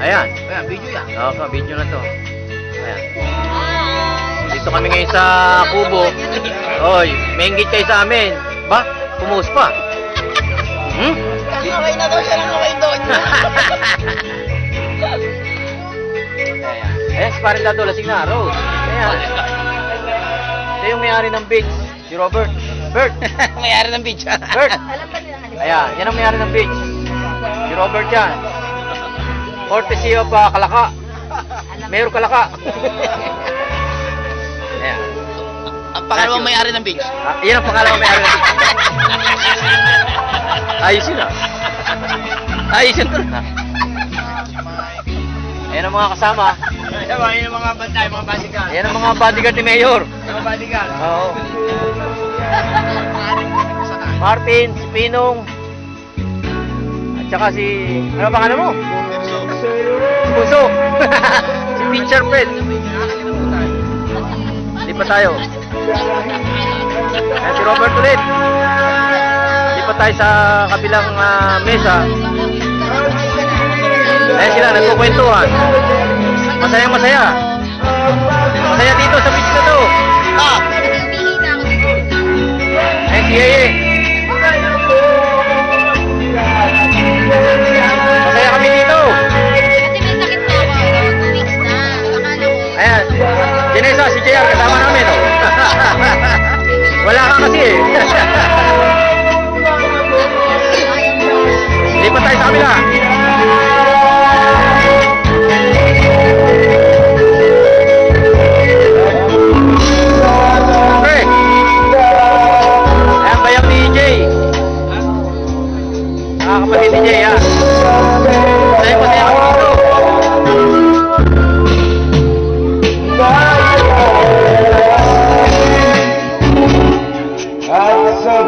Ayan. Ayan, video yan. Okay, video na to. Ayan. Dito kami ngayon sa Kubo. Oy, may inggit kayo sa amin. Ba? Pumuhos pa. Hmm? Okay na daw siya ng okay doon. Ayan. Ayan, si Paring Dado, lasing na. Rose. Ayan. Ito yung may-ari ng beach. Si Robert. Bert. Mayari ng beach. Bert. Ayan, yan ang may-ari ng beach. Si Robert yan. Courtesy of Kalaka. Mayor Kalaka. Ayan. Ang pangalawang may-ari ng beach. Ah, yan ang pangalawang may-ari ng beach. Ayos yun ah. Ayos yun doon ah. Ayan ang mga kasama. Ayan ang mga bantay, mga bodyguard. Ayan ang mga bodyguard ni Mayor. Mga bodyguard. Oo. Martin, si Pinong. At saka si... Ano ba pangalan mo? Si Bunso. Si Teacher Fred. Hindi pa tayo. Ayan si Robert ulit. Hindi pa tayo sa kabilang mesa. Ayan sila, nagkukwentuhan. Masayang masaya. Masaya dito sa beach na to. Ah! Ayan si Yeye.